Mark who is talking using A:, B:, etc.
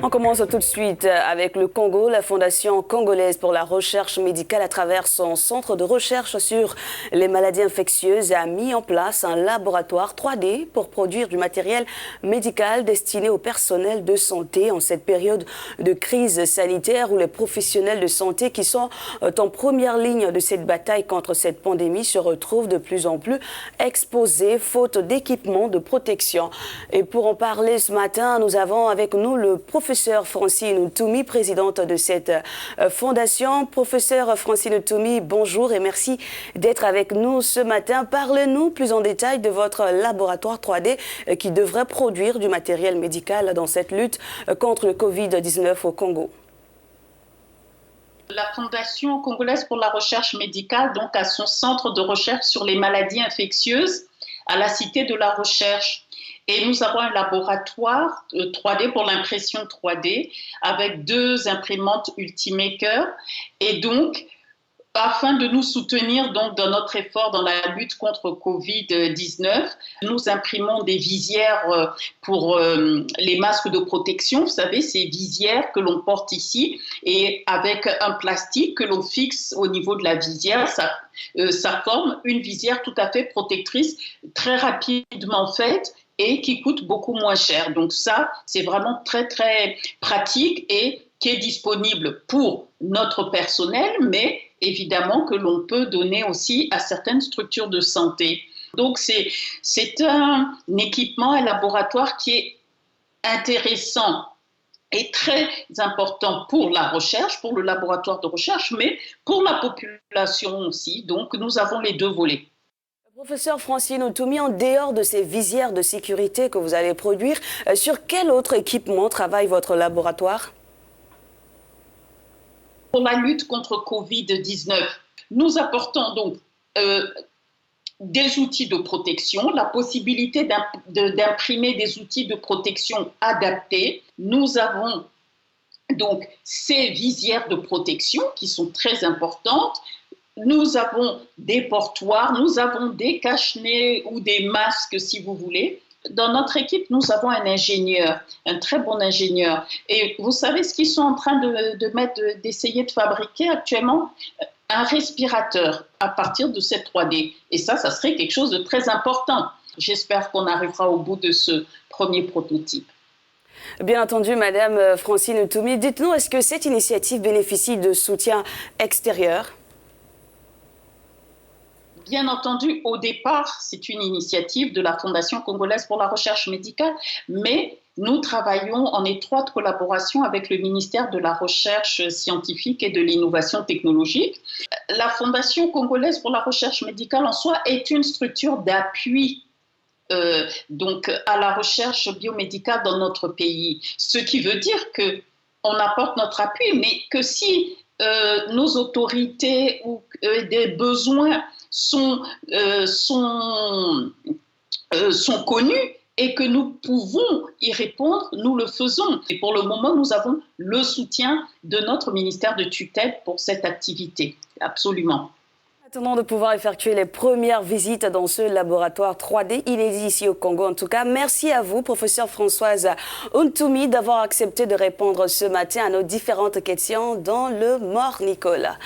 A: On commence tout de suite avec le Congo. La Fondation congolaise pour la recherche médicale, à travers son centre de recherche sur les maladies infectieuses, a mis en place un laboratoire 3D pour produire du matériel médical destiné au personnel de santé en cette période de crise sanitaire où les professionnels de santé qui sont en première ligne de cette bataille contre cette pandémie se retrouvent de plus en plus exposés faute d'équipements de protection. Et pour en parler ce matin, nous avons avec nous le professeur Francine Ntoumi, présidente de cette fondation. Professeur Francine Ntoumi, bonjour et merci d'être avec nous ce matin. Parlez-nous plus en détail de votre laboratoire 3D qui devrait produire du matériel médical dans cette lutte contre le Covid-19 au Congo.
B: La Fondation congolaise pour la recherche médicale donc, a son centre de recherche sur les maladies infectieuses à la Cité de la Recherche. Et nous avons un laboratoire 3D pour l'impression 3D avec 2 imprimantes Ultimaker. Et donc, afin de nous soutenir donc, dans notre effort dans la lutte contre Covid-19, nous imprimons des visières pour les masques de protection. Vous savez, ces visières que l'on porte ici et avec un plastique que l'on fixe au niveau de la visière, ça forme une visière tout à fait protectrice, très rapidement faite et qui coûte beaucoup moins cher. Donc ça, c'est vraiment très, très pratique et qui est disponible pour notre personnel, mais évidemment que l'on peut donner aussi à certaines structures de santé. Donc c'est un équipement, un laboratoire qui est intéressant et très important pour la recherche, pour le laboratoire de recherche, mais pour la population aussi. Donc nous avons les 2 volets.
A: Professeur Francine Ntoumi, en dehors de ces visières de sécurité que vous allez produire, sur quel autre équipement travaille votre laboratoire ?
B: Pour la lutte contre Covid-19, nous apportons donc des outils de protection, la possibilité d'imprimer des outils de protection adaptés. Nous avons donc ces visières de protection qui sont très importantes. Nous avons des portoirs, nous avons des cache-nez ou des masques si vous voulez. Dans notre équipe, nous avons un ingénieur, un très bon ingénieur. Et vous savez ce qu'ils sont en train d'essayer de fabriquer actuellement ? Un respirateur à partir de cette 3D. Et ça serait quelque chose de très important. J'espère qu'on arrivera au bout de ce premier prototype.
A: Bien entendu, Madame Francine Ntoumi, dites-nous, est-ce que cette initiative bénéficie de soutien extérieur ?
B: Bien entendu, au départ, c'est une initiative de la Fondation congolaise pour la recherche médicale, mais nous travaillons en étroite collaboration avec le ministère de la Recherche scientifique et de l'innovation technologique. La Fondation congolaise pour la recherche médicale en soi est une structure d'appui donc à la recherche biomédicale dans notre pays. Ce qui veut dire qu'on apporte notre appui, mais que si nos autorités ou des besoins sont connus et que nous pouvons y répondre, nous le faisons. Et pour le moment, nous avons le soutien de notre ministère de tutelle pour cette activité. Absolument.
A: Attendons de pouvoir effectuer les premières visites dans ce laboratoire 3D inédit ici au Congo. En tout cas, merci à vous, professeur Françoise Ntoumi, d'avoir accepté de répondre ce matin à nos différentes questions dans le Morning Call.